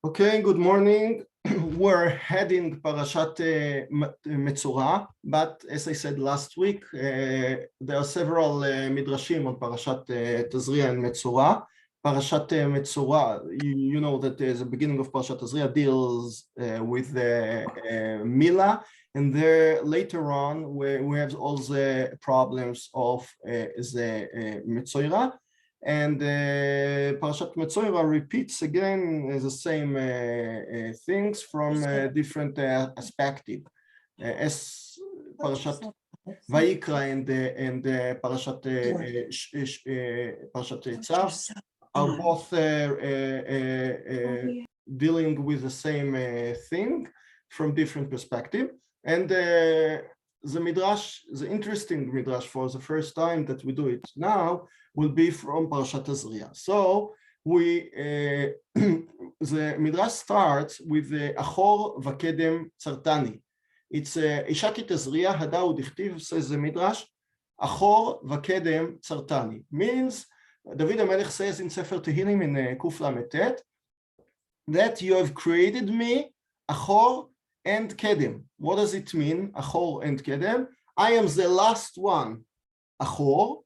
Okay, good morning. We're heading Parashat Metzora, but as I said last week, there are several midrashim on Parashat Tazria and Metzora. Parashat Metzora, you know that the beginning of Parashat Tazria deals with the Milah, and there later on we have all the problems of the Metzora. And Parshat Metzora repeats again the same things from different perspective. As Parashat Vayikra and Parashat Tzav are both dealing with the same thing from different perspective. And the midrash, the interesting midrash for the first time that we do it now, will be from Parshat Tazria. So the midrash starts with Achor Vakedem Tzartani. It's Ishaki Tazria Hadau Dichtiv, says the midrash. Achor Vakedem Tzartani means David HaMelech says in Sefer Tehillim in Kuf Lametet that you have created me Achor and Kedem. What does it mean? Achor and Kedem. I am the last one. Achor.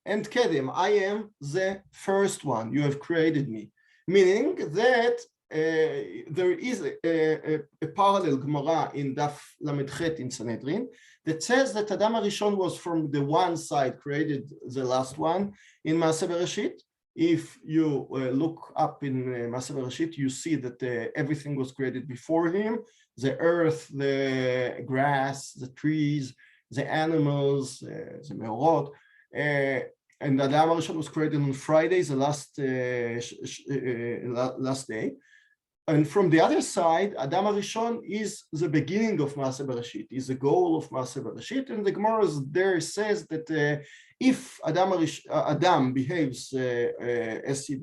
And Kedem, I am the first one. You have created me. Meaning that there is a parallel Gemara in Daf Lamedchet in Sanhedrin that says that Adam HaRishon was from the one side created the last one in Maaseh Bereshit. If you look up in Maaseh Bereshit, you see that everything was created before him. The earth, the grass, the trees, the animals, the meorot. And Adam HaRishon was created on Friday, the last day. And from the other side, Adam HaRishon is the beginning of Maaseh Bereshit, is the goal of Maaseh Bereshit. And the Gemara there says that if Adam behaves as he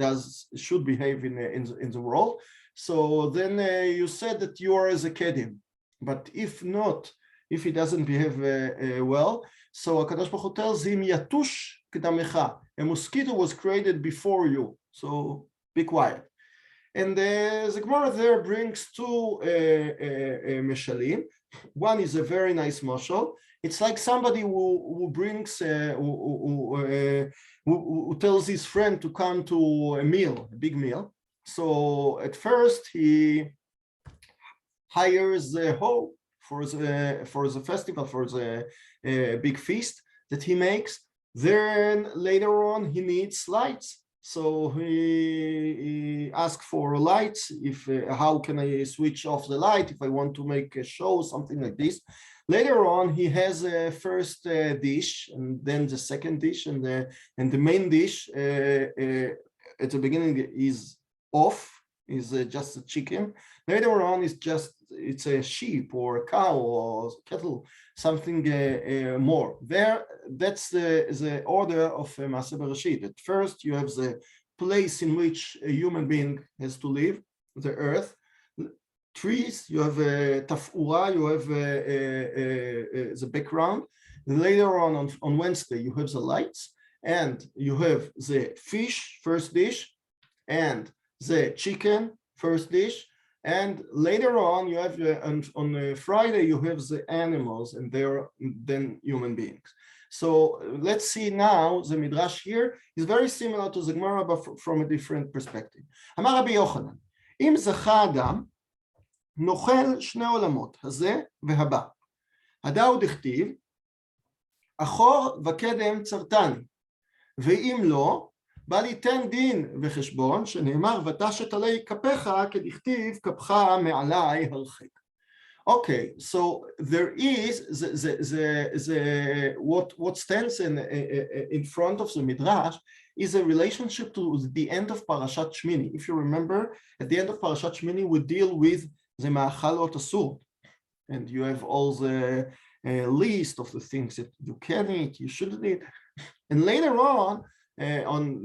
should behave in the world, so then you said that you are as a Kedim. But if not, if he doesn't behave well, so HaKadosh Baruch Hu tells him, Yatush Kedamecha, a mosquito was created before you, so be quiet. And the Gemara there brings two meshalim. One is a very nice mashal. It's like somebody who brings, who tells his friend to come to a meal, a big meal. So at first he hires the hoe for the festival, for the big feast that he makes. Then later on he needs lights, so he asks for lights. If how can I switch off the light if I want to make a show, something like this. Later on he has a first dish, and then the second dish, and the main dish at the beginning is off, is just a chicken. Later on it's a sheep or a cow or cattle, something more. That's the order of Maaseh Bereshit. At first you have the place in which a human being has to live, the earth. Trees, you have tafura, you have the background. Later on Wednesday you have the lights, and you have the fish, first dish, and the chicken, first dish, and later on you have on Friday you have the animals, and then human beings. So let's see now the midrash here is very similar to the Gemara, but from a different perspective. Amar Rabbi Yochanan, im zacha Adam nochel shne olamot, hazeh vehaba. Hadau dichtiv, achor vakedem tzartani, ve'im lo, בא ליתן דין וחשבון, שנאמר, ותשת עלי כפיך, כדכתיב, כפך מעלי הרחק. Okay, so there is what stands in front of the midrash is a relationship to the end of Parashat Shmini. If you remember, at the end of Parashat Shmini, we deal with the Ma'achalot Asur, and you have all the list of the things that you can eat, you shouldn't eat, and later on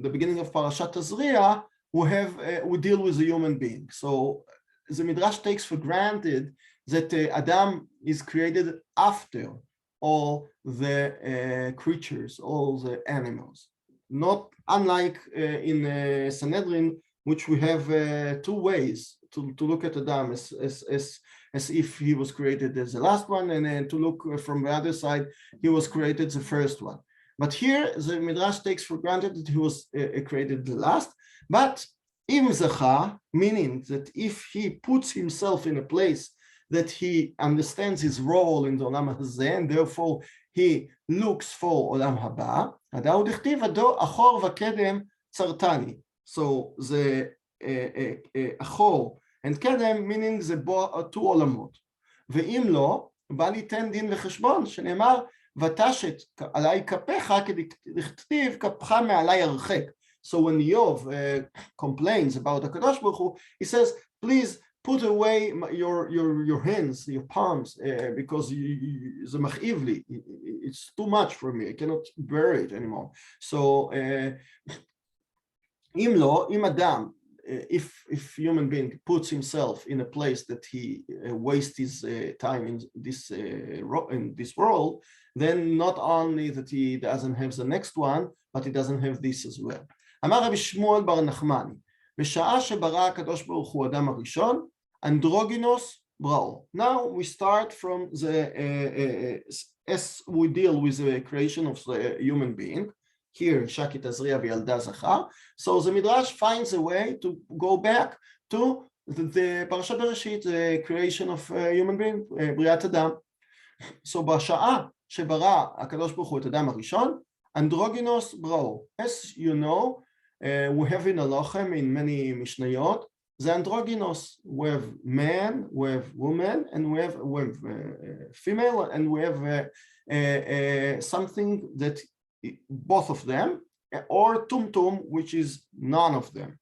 the beginning of Parashat Tazria, we deal with a human being. So the midrash takes for granted that Adam is created after all the creatures, all the animals. Not unlike in Sanhedrin, which we have two ways to look at Adam as if he was created as the last one, and then to look from the other side, he was created the first one. But here the Midrash takes for granted that he was created the last, but im zacha, meaning that if he puts himself in a place that he understands his role in the Olam Hazeh, and therefore he looks for Olam Haba, Adau dichtiv ado achor v'kedem tzartani. So the achor and kedem meaning the two olamot. ואם לא, בא ליתן דין וחשבון, שנאמר, ותשת עלי כפיך, כדכתיב כפך מעלי הרחק. So when Yov complains about HaKadosh Baruch Hu, he says, please put away your hands, your palms, because the machivli, it's too much for me. I cannot bear it anymore. So, im lo, im adam, if human being puts himself in a place that he wastes his time in this world, then not only that he doesn't have the next one, but he doesn't have this as well. אמר רבי שמואל בר נחמני, בשעה שברא הקדוש ברוך הוא אדם הראשון, אנדרוגינוס בראו. Now we start from the, as we deal with the creation of the human being, here Shakit Azriya v'Yalda Zachar. So the Midrash finds a way to go back to the Parshat Bereshit, the creation of human being, בריאת אדם. So בשעה שברא הקדוש ברוך הוא את אדם הראשון, אנדרוגינוס בראו. As you know, we have in Halachem in many Mishnayot, the androgynous, we have man, we have woman, and we have female, and we have something that both of them, or tumtum, which is none of them.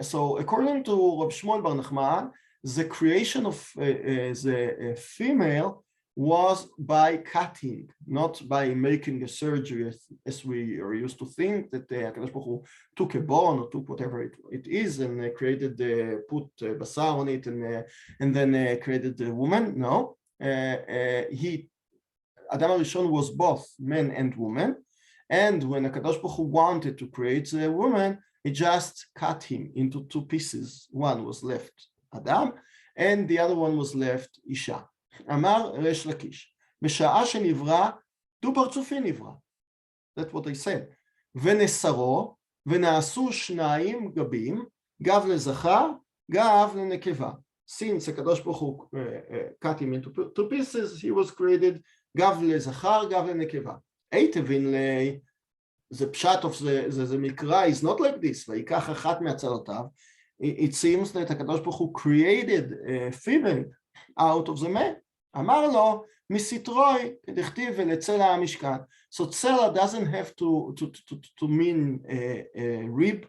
So according to Rav Shmuel Bar Nachman, the creation of the female was by cutting, not by making a surgery, as we are used to think, that HaKadosh Baruch Hu took a bone or took whatever it is and created, put basar on it and then created the woman. No, Adam HaRishon was both man and woman, and when HaKadosh Baruch Hu wanted to create a woman, he just cut him into two pieces. One was left Adam, and the other one was left Isha. אמר ריש לקיש, בשעה שנברא, דו פרצופי נברא. That's what I said. ונסרו, ונעשו שניים גבים, גב לזכר, גב לנקבה. Since הקדוש ברוך הוא cut him into two pieces, he was created גב לזכר, גב לנקבה. תבין לי, the pshat of the מקרא is not like this, ויקח אחת מהצלותיו. It seems that הקדוש ברוך הוא created a female out of the man. אמר לו, מסיטרוי, כדכתיב ולצלע המשכן. So צלע doesn't have to mean a rib,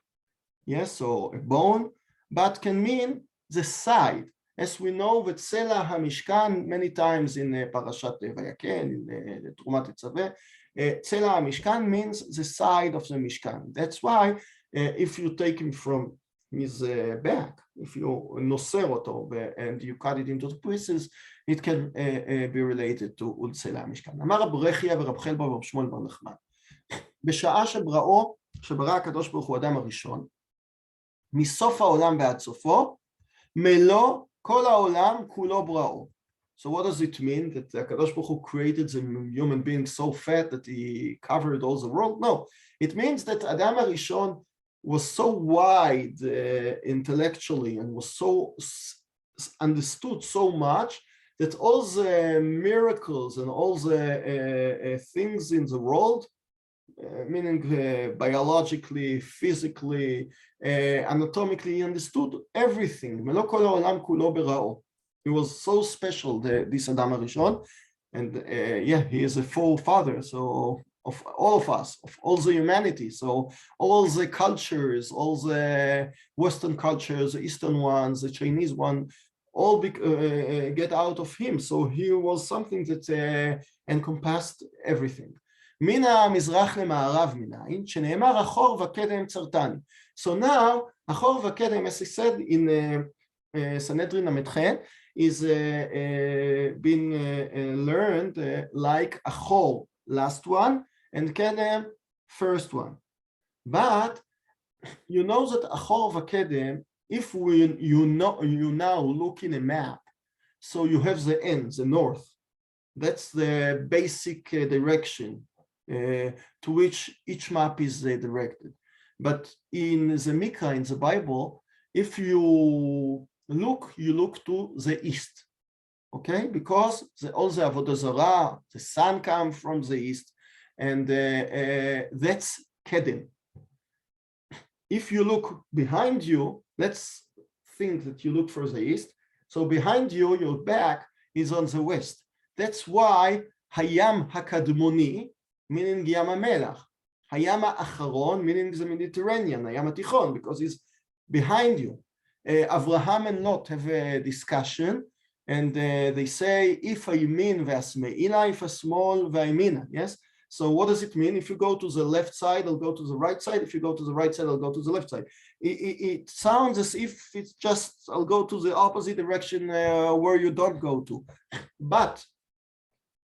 yes, so a bone, but can mean the side. As we know, וצלע המשכן, many times in פרשת ויקן, in תרומת יצווה, צלע המשכן means the side of the משכן. That's why if you take him from his back, if you נוסר אותו and you cut it into the pieces, it can be related to ולצלע המשכן. אמר רב רכיה ורב חלבה ורב שמואל בר נחמן, בשעה שברא הקדוש ברוך הוא אדם הראשון, מסוף העולם ועד סופו, מלוא כל העולם כולו בראו. So what does it mean that הקדוש ברוך הוא created the human being so fat that he covered all the world? No, it means that אדם הראשון was so wide intellectually and was so understood so much that all the miracles and all the things in the world, meaning biologically, physically, anatomically, he understood everything. He was so special, this Adam HaRishon, and he is a full father, so of all of us, of all the humanity. So all the cultures, all the Western cultures, the Eastern ones, the Chinese one, all get out of him. So he was something that encompassed everything. מינה המזרח למערב מנין, שנאמר אחור וקדם צרתני. So now, אחור וקדם, as I said in Sanhedrin Amedchen, is being learned like אחור, last one, and kedem, first one. But you know that Achor Vakedem, if you now look in a map, so you have the end, the north. That's the basic direction to which each map is directed. But in the Mikra, in the Bible, if you look to the east, okay? Because all the Avodah Zarah, the sun comes from the east, and that's Kedem. If you look behind you, let's think that you look for the east. So behind you, your back is on the west. That's why Hayam HaKadmoni, meaning Yam HaMelach. Hayam HaAcharon, meaning the Mediterranean, Hayam HaTichon, because it's behind you. Avraham and Lot have a discussion, and they say, if Aymin ve'asme'ila, if a small ve'aymina, yes? So what does it mean? If you go to the left side, I'll go to the right side. If you go to the right side, I'll go to the left side. It sounds as if it's just, I'll go to the opposite direction where you don't go to. But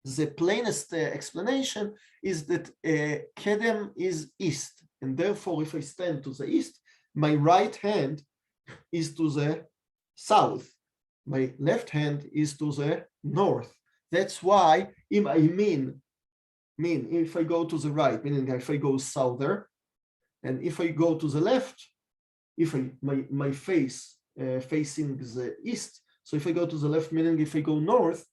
the plainest explanation is that Kedem is east. And therefore, if I stand to the east, my right hand is to the south. My left hand is to the north. That's why if I mean if I go to the right, meaning if I go souther, and if I go to the left, if my face facing the east, so if I go to the left, meaning if I go north,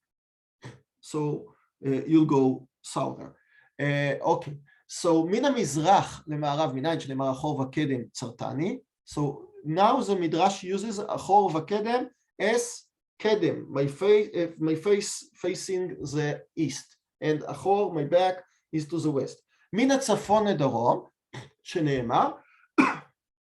so you'll go souther. Okay, so מן המזרח למערב מניין שנאמר אחור וקדם צרתני. So now the Midrash uses אחור וקדם as kedem, my face facing the east, and אחור, my back, is to the west. מן הצפון לדרום, שנאמר,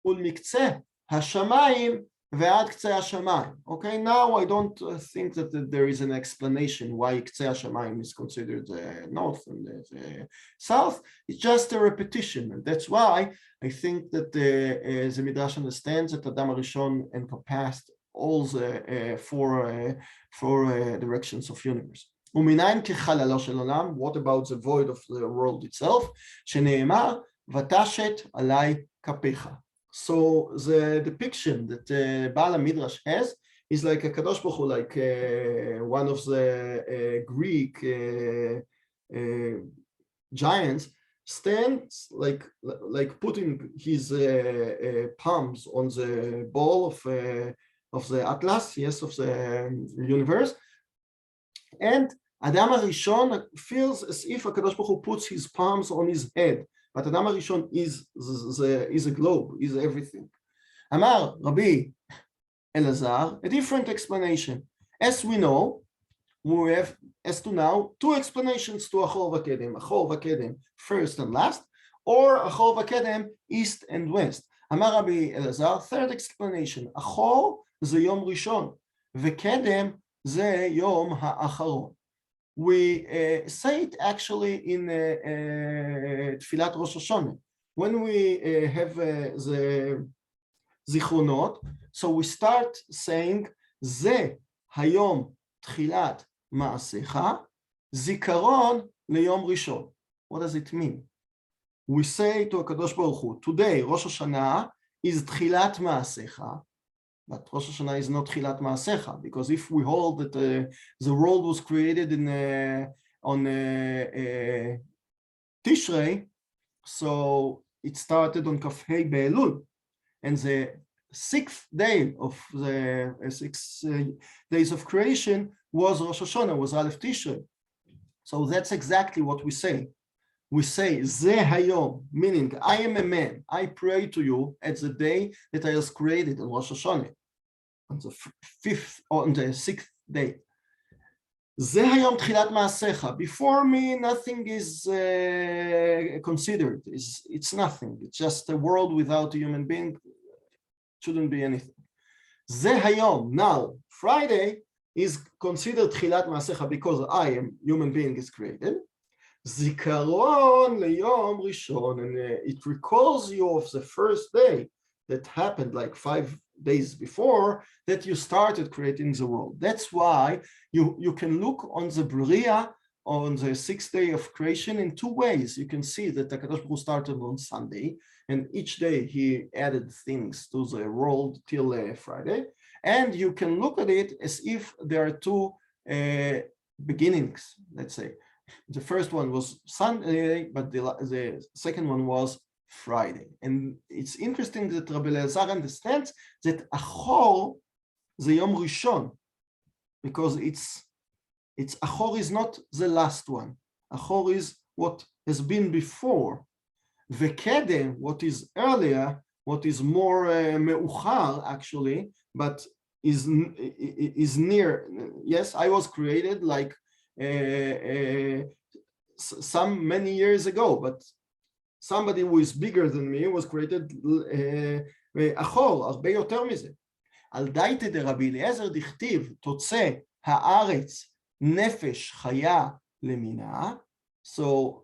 ולמקצה השמיים ועד קצה השמיים. Okay, now I don't think that there is an explanation why קצה השמיים is considered the north and the south. It's just a repetition, and that's why I think that the Midrash understands that Adam HaRishon encompassed all the four directions of universe. ומניין כחללו של עולם, what about the void of the world itself, שנאמר, ותשת עלי כפיך. So the depiction that Baal HaMidrash has is like a Kadosh Baruch Hu, like one of the Greek giants stands like putting his palms on the ball of the Atlas, yes, of the universe, and Adam HaRishon feels as if HaKadosh Baruch Hu puts his palms on his head, but Adam HaRishon is a globe, is everything. Amar Rabbi Elazar, a different explanation. As we know, we have, as to now, two explanations to Achor Vakedem. Achor Vakedem, first and last, or Achor Vakedem, east and west. Amar Rabbi Elazar, third explanation. Achor ze Yom Rishon, Vakedem ze Yom HaAcharon. We say it actually in Tfilat Rosh Hashanah. When we have the Zichronot, so we start saying, Ze Hayom Tchilat Ma'asecha, Zikaron LeYom Rishon. What does it mean? We say to HaKadosh Baruch Hu, today Rosh Hashanah is Tchilat Ma'asecha, but Rosh Hashanah is not Tchilat Ma'asecha, because if we hold that the world was created on Tishrei, so it started on Kafhei Be'elul, and the sixth day of the 6 days of creation was Rosh Hashanah, was Aleph Tishrei. So that's exactly what we say. We say, Ze Hayom, meaning I am a man. I pray to you at the day that I was created on Rosh Hashanah, on the sixth day. Ze Hayom Tchilat Ma'asecha. Before me, nothing is considered. It's nothing. It's just a world without a human being. Shouldn't be anything. Ze Hayom. Now, Friday is considered Tchilat Ma'asecha because I am human being is created. Zikaron leyom rishon, and it recalls you of the first day that happened like 5 days before that you started creating the world. That's why you can look on the Bria on the sixth day of creation in two ways. You can see that the Kadosh Baruch Hu started on Sunday, and each day he added things to the world till Friday. And you can look at it as if there are two beginnings, let's say. The first one was Sunday, but the second one was Friday. And it's interesting that Rabbi Elazar understands that Achor the Yom Rishon, because it's Achor is not the last one. Achor is what has been before. Vekedem, what is earlier, what is more meuchar actually, but is near. Yes, I was created like some many years ago, but somebody who is bigger than me was created אחור, הרבה יותר מזה. על דייתא דרבי אליעזר דכתיב, תוצא הארץ נפש חיה למינה, so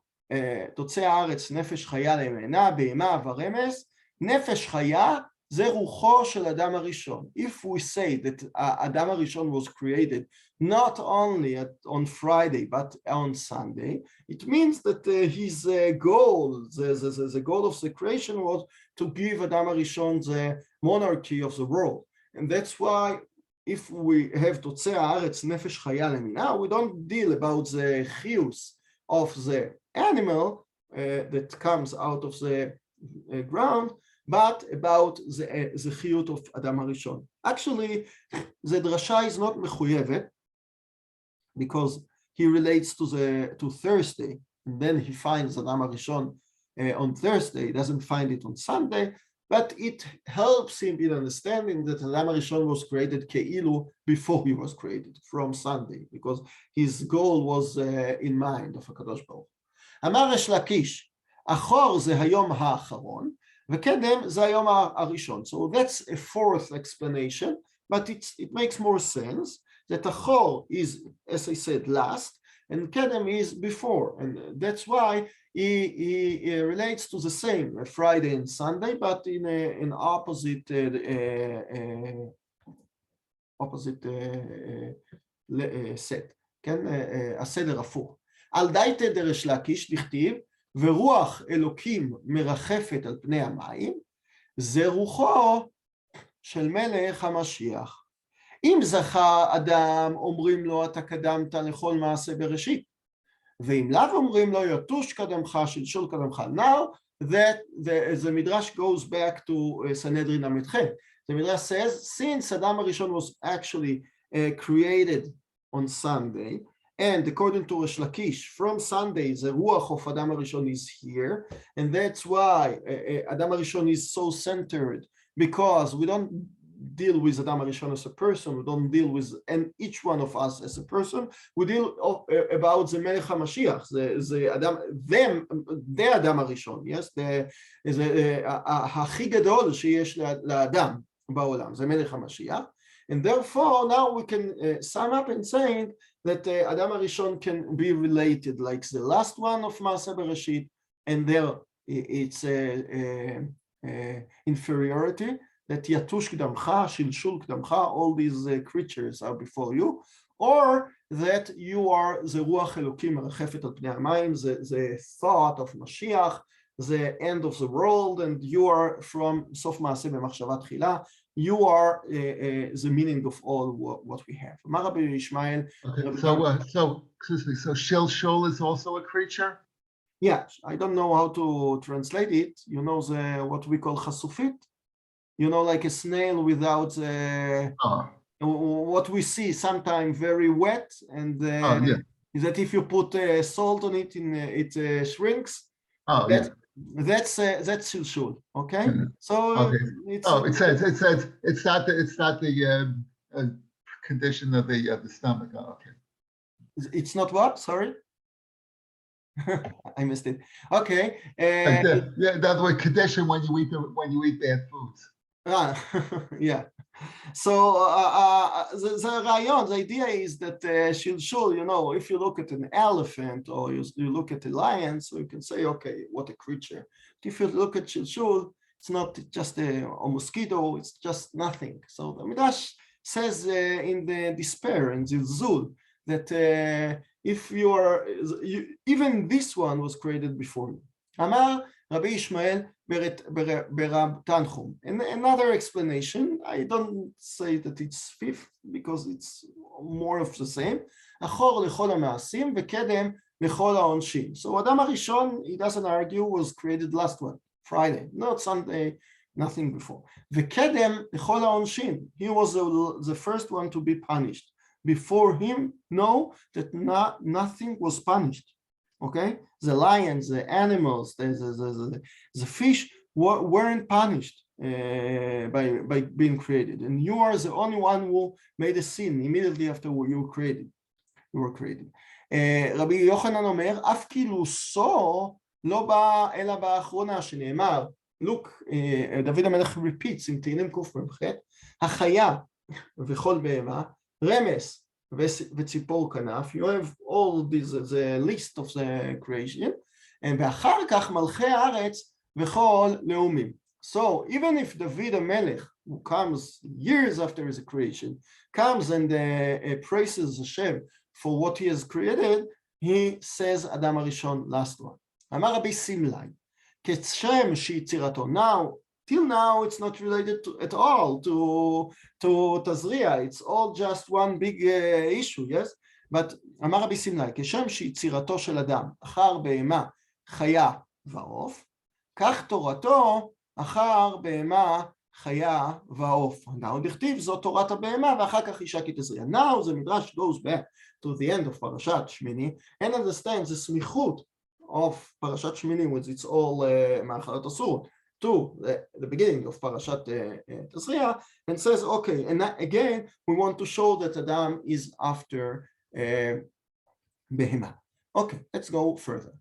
תוצא הארץ נפש חיה למינה, בהמה ורמס, נפש חיה זה רוחו של אדם הראשון. If we say that אדם הראשון was created not only on Friday but on Sunday, it means that his goal, the goal of the creation was to give Adam HaRishon the monarchy of the world. And that's why if we have תוצא הארץ נפש חיה למינה, we don't deal about the chiyus of the animal that comes out of the ground, but about the chiyut of Adam HaRishon. Actually, the drasha is not mechuyevet, because he relates to Thursday, and then he finds Adam HaRishon on Thursday. He doesn't find it on Sunday, but it helps him in understanding that Adam HaRishon was created ke'ilu before he was created, from Sunday, because his goal was in mind of HaKadosh Baruch Hu. אמר ריש לקיש, אחור זה היום האחרון, וקדם זה היום הראשון. So that's a fourth explanation, but it makes more sense that Achor is, as I said, last, and Kedem is before, and that's why he relates to the same Friday and Sunday, but in an opposite set. כן, הסדר הפוך. על דייתא דריש לקיש דכתיב, ורוח אלוקים מרחפת על פני המים, זה רוחו של מלך המשיח. אם זכה אדם, אומרים לו, אתה קדמת לכל מעשה בראשית. ואם לאו אומרים לו, יתוש קדמך, שלשול קדמך. Now that the Midrash goes back to Sanhedrin Amidchem. The Midrash says, since Adam HaRishon was actually created on Sunday, and according to Rish Lakish, from Sunday, the Ruach of Adam HaRishon is here, and that's why Adam HaRishon is so centered, because we don't deal with Adam HaRishon as a person, we don't deal with each one of us as a person, we deal about the Melech HaMashiach, the Adam HaRishon, yes, הכי גדול שיש לאדם בעולם, זה מלך המשיח, and therefore now we can sum up in saying that Adam HaRishon can be related like the last one of Maaseh Bereshit, and there it's inferiority, that Yatush K'damcha, Shilshul K'damcha, all these creatures are before you, or that you are the Ruach Elokim Merachefet al Pnei Hamayim, the thought of Mashiach, the end of the world, and you are from Sof Maaseh B'machshavat Tchila, you are the meaning of all what we have. Rabbi Ishmael. Okay, so excuse me, so Shilshul is also a creature? Yeah, I don't know how to translate it. You know what we call chasufit? You know, like a snail without what we see sometimes very wet, and is that if you put salt on it, it shrinks. That's shilshul. Okay, so okay. It's not the condition of the stomach. Oh, okay. It's not what? Sorry. I missed it. Okay. That's the condition when you eat bad foods. Yeah. So the idea is that shilshul, you know, if you look at an elephant or you look at a lion, so you can say, okay, what a creature. But if you look at shilshul, it's not just a mosquito, it's just nothing. So the Midrash says in the despair and zilzul that if you are, even this one was created before you. Amar Rabbi Ishmael Berab Tanchum. And another explanation, I don't say that it's fifth because it's more of the same. Achor lechol ha'maasim vekedem lechol ha'onshin. So Adam HaRishon, he doesn't argue, was created last one, Friday, not Sunday, nothing before. Vekedem lechol ha'onshin. He was the first one to be punished. Before him, know that nothing was punished. Okay, the lions, the animals, the fish weren't punished by being created, and you are the only one who made a sin immediately after you were created. רבי יוחנן אומר, אף קילוסו לא בא אלא באחרונה, שנאמר, look, דוד המלך repeats עם תהילים קמ"ח, החיה וכל בהמה, רמס וציפור כנף, you have all this, the list of the creation, ואחר כך מלכי הארץ וכל לאומים. So even if David HaMelech, who comes years after his creation, comes and praises Hashem for what he has created, he says Adam HaRishon, last one. אמר רבי סמלי, כשם שיצירתו. Now, till now, it's not related at all to Tazria. It's all just one big issue, yes? But אמר רבי סמלי, כשם שיצירתו של אדם, אחר בהמה, חיה ועוף, כך תורתו אחר בהמה, חיה ועוף. Now, דכתיב, זאת תורת הבהמה, ואחר כך אישה כי תזריע. Now, the Midrash goes back to the end of Parashat Shmini and understands the smichut of Parashat Shmini, with its all Ma'achalat Asur, to the beginning of Parashat Tazria, and says, okay, and again, we want to show that Adam is after Behema. Okay, let's go further.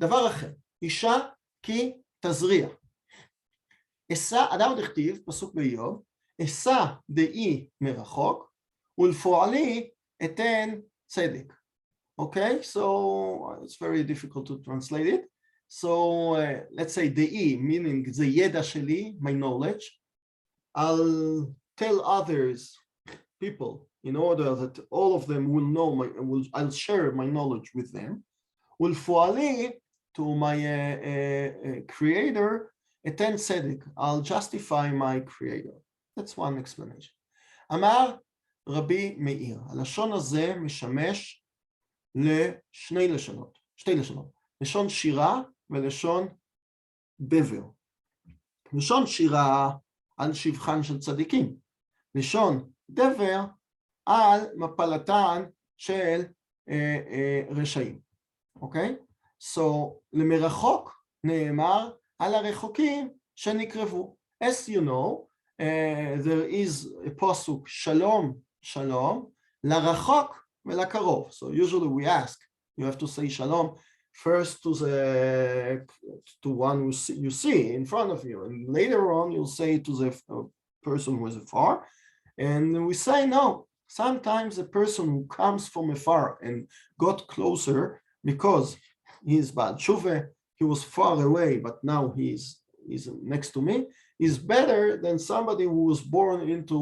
דבר אחר, אישה כי תזריע. אשא, אדם דכתיב, פסוק באיוב, אשא דאי מרחוק, ולפועלי אתן צדק. Okay, so it's very difficult to translate it. So let's say dei, meaning the yeda sheli, my knowledge. I'll tell others, people, in order that all of them will know I'll share my knowledge with them. Ulfuali, to my creator, eten tzedek, I'll justify my creator. That's one explanation. Amar Rabbi Meir, הלשון הזה משמש לשני לשונות, שתי לשונות, לשון שירה ולשון דבר. לשון שירה על שבחן של צדיקים, לשון דבר על מפלתן של רשעים. אוקיי? So, למרחוק נאמר על הרחוקים שנקרבו. As you know, there is a pasuk, שלום, שלום, לרחוק ולקרוב. So usually we ask, you have to say shalom first to one you see in front of you, and later on you'll say to the person who is afar. And we say no. Sometimes a person who comes from afar and got closer because he's Baal Tshuva, he was far away, but now he's next to me, is better than somebody who was born into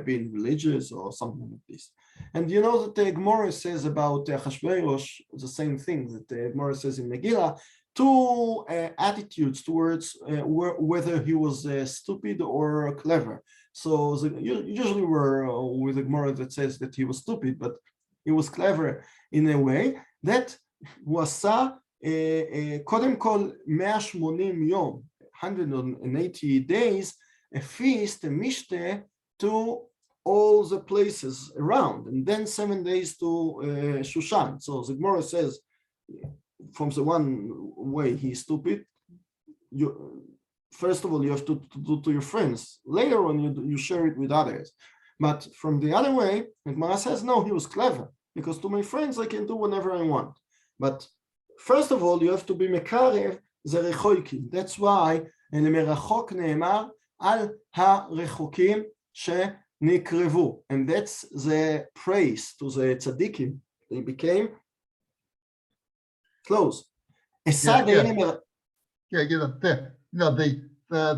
being religious or something like this. And you know that the Gemara says about Achashverosh, the same thing that the Gemara says in Megillah, two attitudes towards whether he was stupid or clever. So usually we're with a Gemara that says that he was stupid, but he was clever in a way that הוא עשה קודם כל 180 יום, 180 days, a feast, a mishte to all the places around, and then 7 days to Shushan. So the Gemara says, from the one way he's stupid, first of all, you have to do to your friends. Later on, you share it with others. But from the other way, the Gemara says, no, he was clever, because to my friends, I can do whatever I want. But first of all, you have to be mekarev the rechoikim. That's why למרחוק נאמר על הרחוקים שנקרבו. And that's the praise to the tzaddikim. They became close. The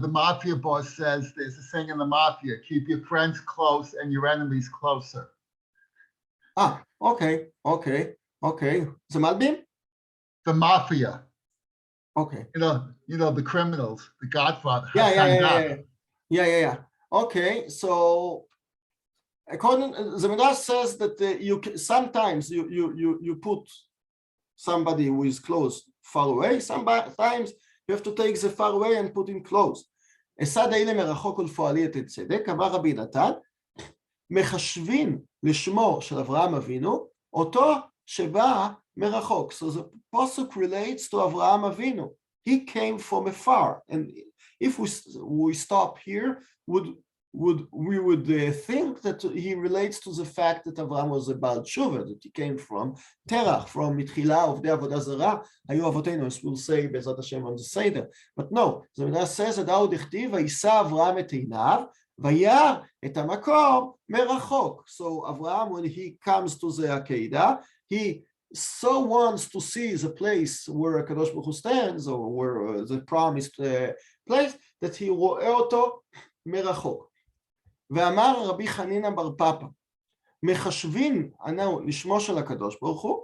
mafia boss says, there's a saying in the mafia, keep your friends close and your enemies closer. Okay. אוקיי, זה מלבים? The mafia. אוקיי. You know, the criminals, the Godfather. Yeah. Okay, so according, the Midrash says that sometimes you put somebody who is close far away, sometimes you have to take the far away and put him close. אסד האלה מרחוק ולפועלי את הצדק, אמר רבי נתן, מחשבים לשמו של אברהם אבינו, אותו שבא מרחוק. So the pasuk relates to Avraham Avinu. He came from afar, and if we stop here, we would think that he relates to the fact that Avraham was a Baal Tshuva, that he came from Terach, from Mitchila of the Avodah Zarah, Hayu Avotenu, as we'll say Bezrat Hashem on the Seder. But no, the Midrash says that Au Dichtiv, Vayisa Avraham et Einav, Vayar et Hamakom merachok. So Avraham, when he comes to the Akedah, he so wants to see the place where Kadosh Baruch Hu stands, or where the promised place, that he רואה אותו מרחוק. ואמר רבי חנינא בר פפא, מחשבים אנו לשמו של הקדוש ברוך הוא,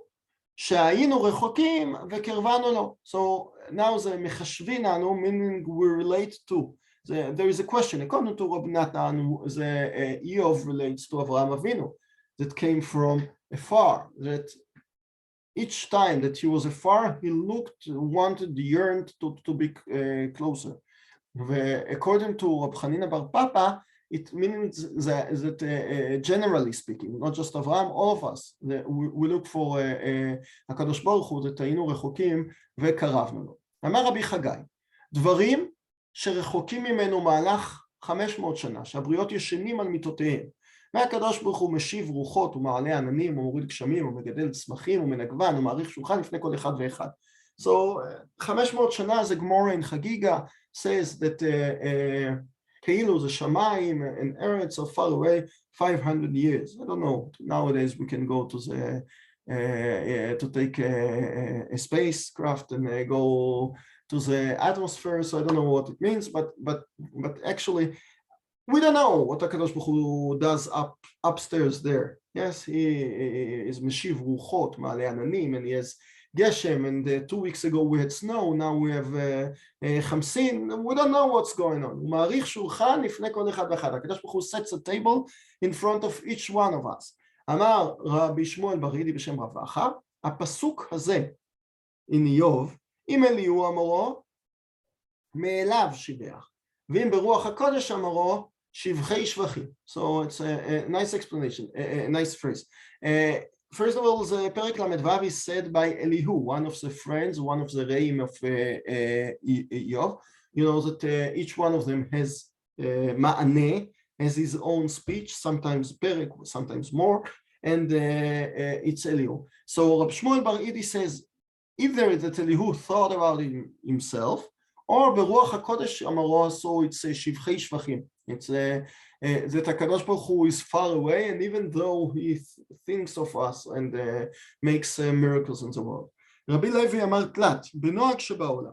שהיינו רחוקים וקרבנו לו. So now the מחשבים אנו, meaning we relate to. There is a question, according to Rabbi Natan, the Eov relates to Avraham Avinu, that came from afar, that each time that he was afar, he looked, wanted, yearned to be closer. According to Rabbi Chanina Bar Papa, it means that generally speaking, not just Avraham, all of us, we look for HaKadosh Baruch Hu, that היינו רחוקים וקרבנו לו. אמר רבי חגי, דברים שרחוקים ממנו מהלך 500 שנה, שהבריות ישנים על מיטותיהם, והקדוש ברוך הוא משיב רוחות ומעלה עננים ומוריד גשמים ומגדל צמחים ומנגבן ומעריך שולחן לפני כל אחד ואחד. So 500 שנה זה גמורה in חגיגה says that כאילו זה שמיים and earth so far away 500 years. I don't know, nowadays we can go to the to take a spacecraft and go to the atmosphere, so I don't know what it means, but actually we don't know what HaKadosh Baruch Hu does upstairs there. Yes, he is Meshiv Ruchot, Ma'aleh Ananim, and he has Geshem, and 2 weeks ago we had snow, now we have Chamsin, we don't know what's going on. Ma'arich Shulchan Lifnei Kol Echad V'Echad. HaKadosh Baruch Hu sets a table in front of each one of us. אמר רבי שמואל בר ידי בשם רב אחא, הפסוק הזה, in איוב, אם אליהו אמרו, מאליו שיבח, ואם ברוח הקודש אמרו, שבחי שבחים. So it's a nice explanation, a nice phrase. First of all, the פרק למדוו is said by Elihu, one of the friends, one of the reim of Eov. You know that each one of them has ma'aneh, has his own speech, sometimes perek, sometimes more, and it's Elihu. So Rab Shmuel Bar Idi says either that Elihu thought about it himself, or beruach hakodesh amaro, so it's shivchei shvachim. It's that HaKadosh Baruch Hu is far away, and even though he thinks of us and makes miracles in the world. רבי לוי אמר תלת, בנוהג שבעולם,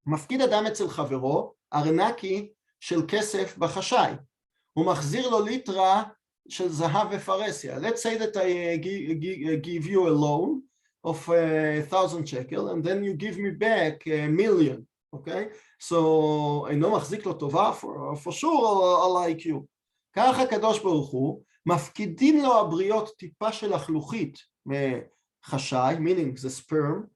מפקיד אדם אצל חברו ארנקי של כסף בחשאי, הוא מחזיר לו ליטרה של זהב ופרסיה. Let's say that I give you a loan of 1,000 shekel, and then you give me back 1,000,000. Okay, so אינו מחזיק לו טובה, for sure I like you. ככה הקדוש ברוך הוא, מפקידים לו הבריות טיפה של החלוכית מחשאי, meaning the sperm,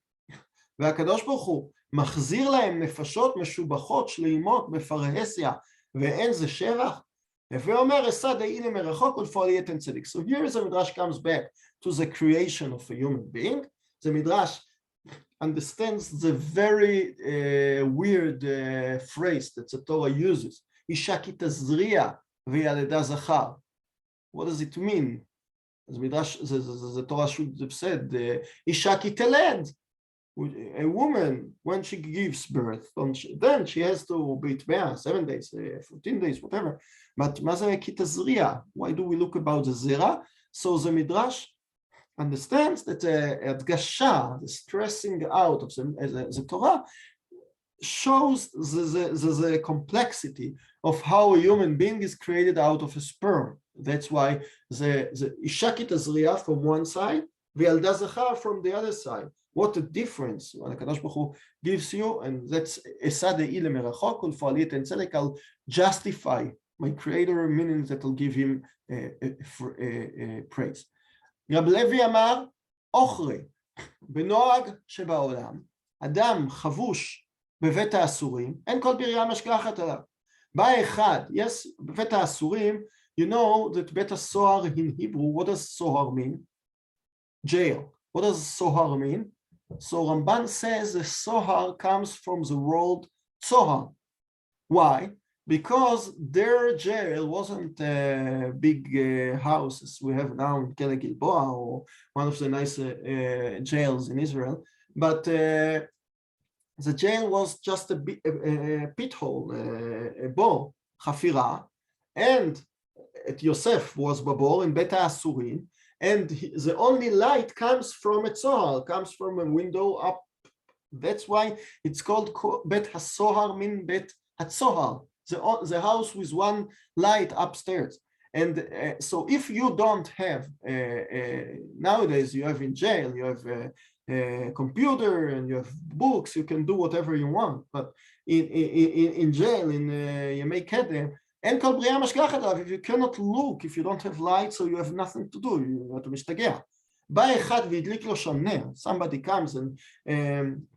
והקדוש ברוך הוא מחזיר להם נפשות משובחות שלמות בפרהסיה, ואין זה שבח, ואומר אסד האילה מרחוק ולפועל יתן צדיק. So here the Midrash comes back to the creation of a human being. The Midrash understands the very weird phrase that the Torah uses. אישה כי תזריע וילדה זכר. What does it mean? The Midrash, the Torah should have said, אישה כי תלד. A woman, when she gives birth, then she has to be tmeah, 7 days, 14 days, whatever. But מה זה כי תזריע? Why do we look about the zera? So the Midrash understands that הדגשה, the stressing out of the Torah, shows the complexity of how a human being is created out of a sperm. That's why the אישה כי תזריע from one side, וילדה זכר from the other side. What a difference. הקדוש ברוך הוא gives you, and that's אשא דעי למרחוק ולפועלי אתן צדק. I'll justify my creator, meaning that will give him praise. רב לוי אמר, אוכרי, בנוהג שבעולם, אדם חבוש בבית האסורים, אין כל בריה משגחת עליו. בא אחד, yes, בבית האסורים, you know that בית הסוהר in Hebrew, what does sohar mean? Jail. What does sohar mean? So Ramban says the sohar comes from the word sohar. Why? Because their jail wasn't big houses we have now in Kele Gilboa, or one of the nice jails in Israel, but the jail was just a pit hole, a bore, chafira, and Yosef was babor in Beta Asurin, and the only light comes from a tzohar, comes from a window up. That's why it's called Bet HaSohar, mean Bet HaTzohar, the house with one light upstairs. And so if you don't have, nowadays you have in jail, you have a computer and you have books, you can do whatever you want, but in jail, in Yemei Kedem, אין כל בריאה משגחת עליו, if you cannot look, if you don't have light, so you have nothing to do, אתה משתגע. בא אחד והדליק לו שם נר, somebody comes and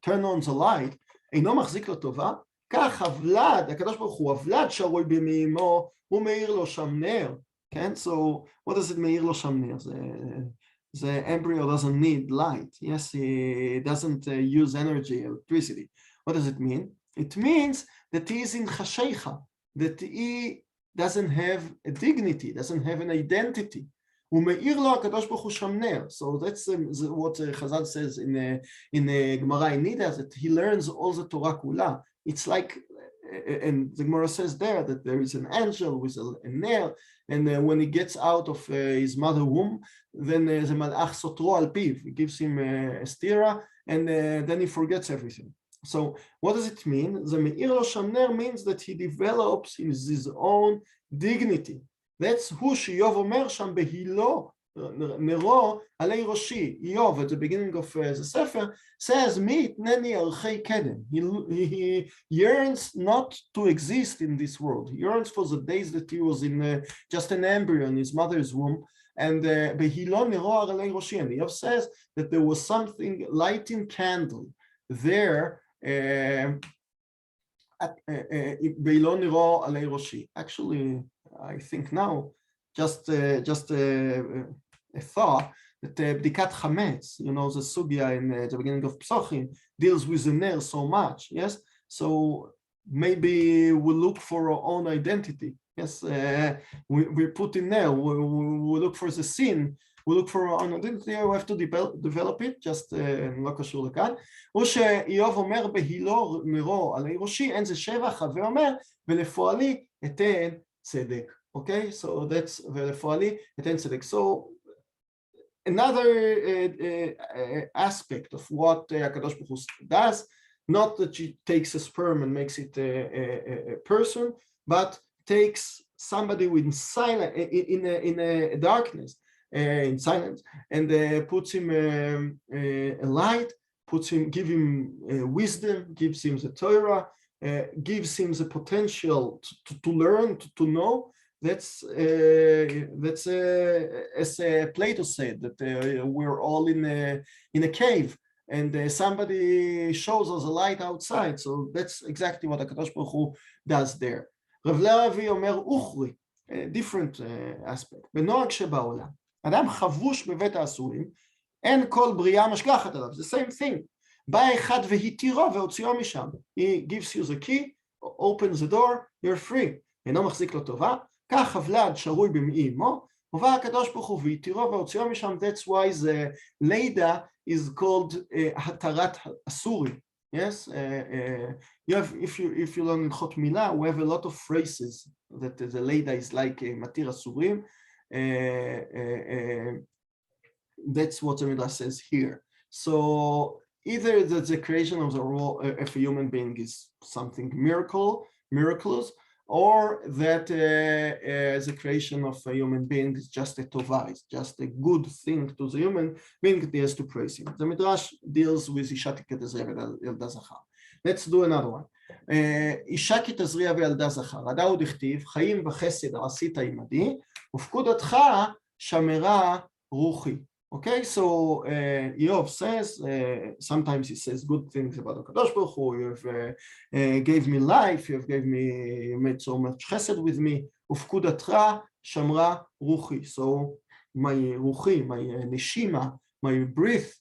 turn on the light, אינו מחזיק לו טובה, כך הוולד, הקדוש ברוך הוא, הוולד שרוי במימו, הוא מאיר לו שם נר, כן? So, what does it מאיר לו שם נר? The embryo doesn't need light, yes, he doesn't use energy, electricity. What does it mean? It means that he is in chashecha, that he doesn't have a dignity, doesn't have an identity. ומאיר לו הקדוש ברוך הוא שם נר. So that's what Chazal says in Gemara in Nida, that he learns all the Torah kula. It's like, and the Gemara says there that there is an angel with a ner, and when he gets out of his mother womb, then the malach sotro al piv, he gives him a stira, and then he forgets everything. So what does it mean? The me'ir lo sham ner means that he develops his own dignity. That's who Shiyov omer sham behilo nero alei roshi. Yov at the beginning of the Sefer says, "Mi itneni archei kedem." He yearns not to exist in this world. He yearns for the days that he was in just an embryo in his mother's womb. And behilo nero alei roshi. And Yov says that there was something lighting candle there. Actually, I think now, just a thought that bdikat chametz, you know, the sugya in the beginning of Psochim deals with the ner so much, yes. So maybe we look for our own identity, yes. We put in there. We look for the sin. We look for our own identity, we have to develop it, just לא קשור לכאן. או שאיוב אומר בהילו נרו עלי ראשי, אין זה שבח, ואומר, ולפועלי אתן צדק. Okay, so that's, ולפועלי אתן צדק. So another aspect of what הקדוש ברוך הוא does, not that he takes a sperm and makes it a person, but takes somebody with silence, in a darkness, in silence, and puts him a light, give him wisdom, gives him the Torah, gives him the potential to learn, to know. That's as Plato said, that we're all in a cave, and somebody shows us a light outside. So that's exactly what HaKadosh Baruch Hu does there. Rav Levi Omer Uchri, different aspect. בנוהג שבעולם, אדם חבוש בבית האסורים, אין כל בריאה משגחת עליו, the same thing. בא אחד והתירו והוציאו משם. He gives you the key, opens the door, you're free. אינו מחזיק לו טובה, כך הוולד שרוי במעי אמו, ובא הקדוש ברוך הוא והתירו והוציאו משם. That's why the לידה is called התרת אסורי. Yes, you have, if you learn in Chot Milah, we have a lot of phrases that the Leida is like Matir Asurim. That's what the Midrash says here. So either that the creation of a human being is something miraculous, or that the creation of a human being is just a tova, it's just a good thing to the human being that he has to praise him. The Midrash deals with Isha Ketazria וילדה זכר. Let's do another one. אישה כתזריע וילדה זכר, עדה עוד הכתיב, חיים וחסד עשית עמדי, ופקודתך שמרה רוחי. Okay, so Yov says, sometimes he says good things about the Kadosh Baruch Hu. You have gave me life, you have you made so much chesed with me. Ufkudatcha shamra ruchi. So my ruchi, my neshima, my breath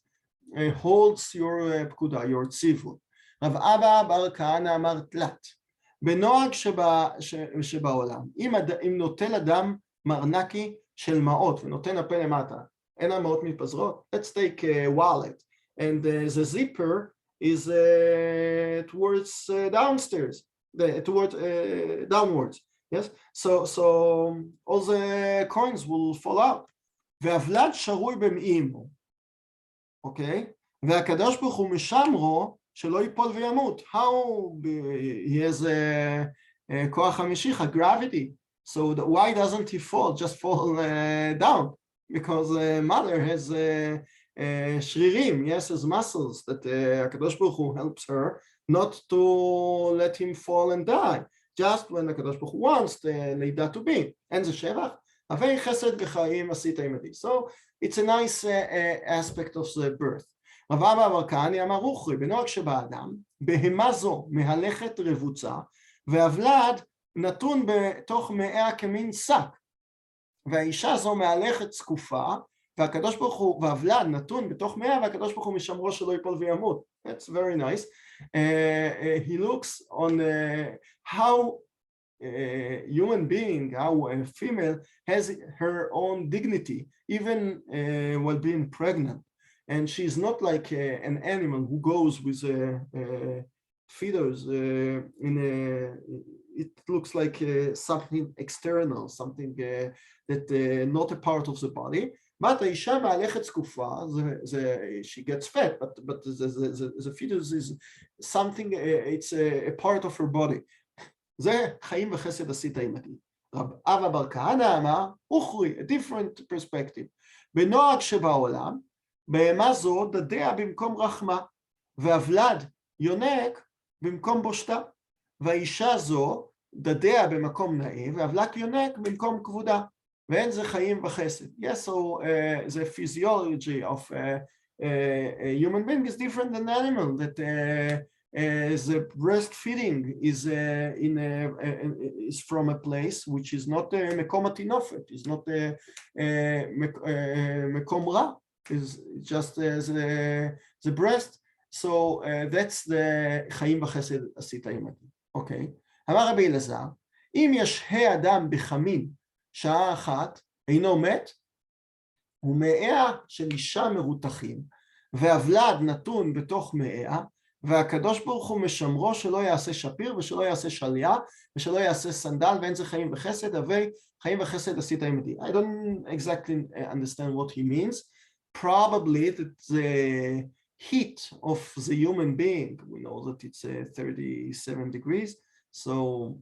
holds your pkuda, your tzivut. Rav Abba bar Kahana amar tlat. בנוהג שבעולם, אם נוטל אדם מרנקי של מעות ונותן הפה למטה, אין המעות מתפזרות. Let's take a wallet, and the zipper is towards downstairs, towards downwards. Yes, so all the coins will fall out. והוולד שרוי במעימו, אוקיי? והקדוש ברוך הוא משמרו שלא ייפול וימות. How he has כוח המשיכה, gravity. So why doesn't he fall? Just fall down. Because mother has shririm, yes, has muscles that HaKadosh Baruch Hu helps her not to let him fall and die. Just when HaKadosh Baruch Hu wants the לידה to be. And the שבח, הווי חסד וחיים עשית עמדי. So it's a nice aspect of the birth. רב אבא בר כהנא אמר רוחי, בנוהג שבאדם, בהמה זו מהלכת רבוצה, והוולד נתון בתוך מעיה כמין שק. והאישה זו מהלכת זקופה, והקדוש ברוך הוא, והוולד נתון בתוך מאה, והקדוש ברוך הוא משמרו שלא ייפול וימות. That's very nice. He looks on how a human being, how a female has her own dignity, even while being pregnant. And she's not like an animal who goes with feeders it looks like something external, something that not a part of the body. But האישה מהלכת זקופה, she gets fat, but the fetus is something, it's a part of her body. זה חיים וחסד עשית עמדי. רב אבא בר כהנא אמר, אוכרי, a different perspective. בנוהג שבעולם, בהמה זו דדיה במקום רחמה, והוולד יונק במקום בושתה. והאישה זו דדיה במקום נאה, והוולד יונק במקום כבודה. ואין זה חיים וחסד. Yes, so the physiology of a human being is different than an animal, that the breastfeeding is is from a place which is not מקום התינופת, is not מקום רע, is just the breast. So that's the חיים וחסד עשית עמדי. אוקיי. אמר רבי אלעזר, אם ישהה אדם בחמין שעה אחת, אינו מת, ומאה של אישה מרותחים, והוולד נתון בתוך מאה, והקדוש ברוך הוא משמרו שלא יעשה שפיר, ושלא יעשה שליה, ושלא יעשה סנדל, ואין זה חיים וחסד, הווי חיים וחסד עשית עמדי. I don't exactly understand what he means. Probably that the heat of the human being, we know that it's 37 degrees, so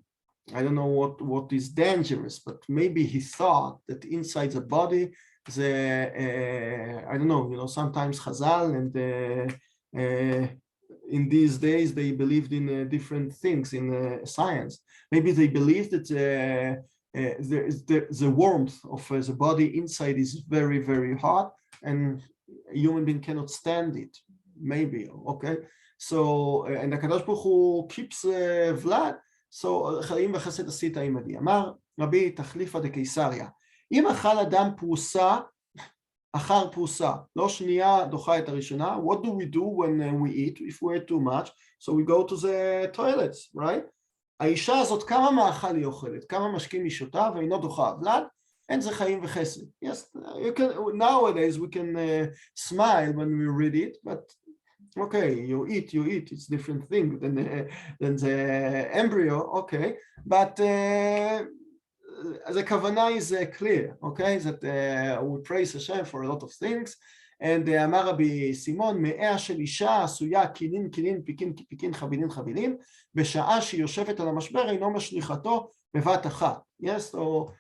I don't know what is dangerous, but maybe he thought that inside the body, I don't know, sometimes Chazal and in these days they believed in different things in science. Maybe they believed that the warmth of the body inside is very, very hot, and a human being cannot stand it. Maybe, okay? So, and the Kadosh Baruch Hu keeps Vlad. So, חיים וחסד עשית עמדי. אמר רבי תחליפא דקיסריה, אם אכל אדם פרוסה אחר פרוסה, לא שנייה דוחה את הראשונה, what do we do when we eat if we eat too much? So we go to the toilets, right? האישה הזאת כמה מאכל היא אוכלת, כמה משקים היא שותה ואינו דוחה הבלד, אין זה חיים וחסד. Yes, you can, nowadays we can smile when we read it, but okay, you eat, it's different thing than the embryo, okay, but the kavanah is clear, okay, that we praise Hashem for a lot of things, and אמר רבי סימון, מאה של אישה עשויה כינין כינין פיקין פיקין חבילין חבילין, בשעה שהיא יושבת על המשבר אינו משליכתו בבת אחת. Yes, so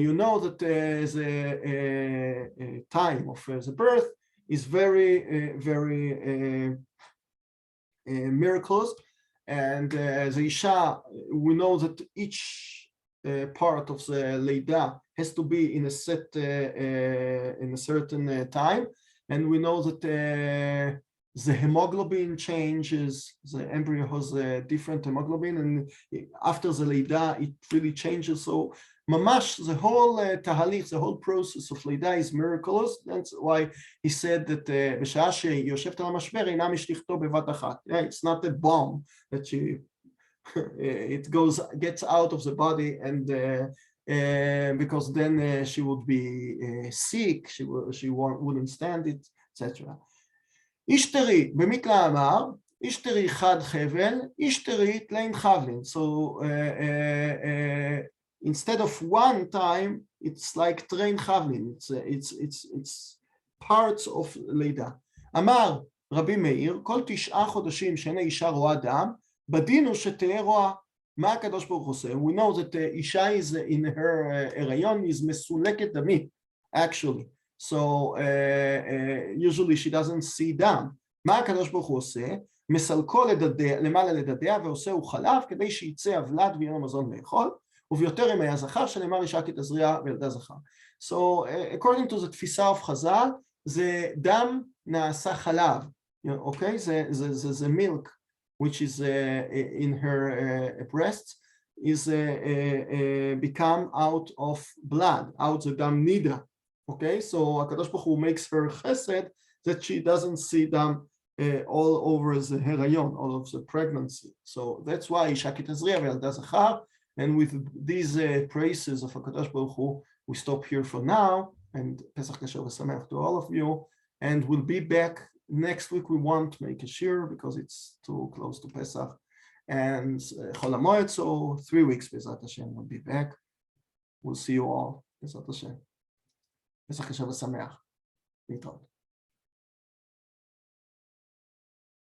you know that the time of the birth is very miraculous, and the Isha, we know that each part of the Leida has to be in a certain time, and we know that the hemoglobin changes, the embryo has a different hemoglobin, and after the Leida it really changes. So mamash, the whole tahalich, the whole process of Leida is miraculous. That's why he said that בשעה שהיא יושבת על המשבר אינה משליכתו בבת אחת. It's not a bomb that it gets out of the body, and because then she would be sick, she wouldn't stand it, etc. Ishteri במקרא אמר, Ishteri חד חבל, Ishteri תלין חבלין. So instead of one time, it's like train חבלין. It's parts of לידה. אמר רבי מאיר, כל 9 חודשים שאין האישה רואה דם, בדין הוא שתהיה רואה. מה הקדוש ברוך הוא עושה? We know that אישה is in her הריון is מסולקת דמית, actually. So usually she doesn't see דם. מה הקדוש ברוך הוא עושה? מסלקו למעלה לדדיה ועושהו חלב כדי שיצא הבלד ויהיה לו מזון לאכול, וביותר ימי הזכר שנאמר אישה כי תזריע וילדה זכר. So according to the תפיסה of חז"ל, זה דם נעשה חלב, אוקיי? זה milk which is in her breasts is become out of blood, out the דם נידה. Okay, so הקדוש ברוך הוא makes her chesed that she doesn't see them all over the herayon, all of the pregnancy. So that's why אישה כי תזריע וילדה זכר. And with these praises of הקדוש ברוך הוא, we stop here for now. And Pesach Kasher v'Sameach to all of you. And we'll be back next week. We won't make a shiur because it's too close to Pesach and Chol HaMoed. So 3 weeks, Bezrat Hashem, we'll be back. We'll see you all, Bezrat Hashem. Pesach Kasher v'Sameach. להתראות.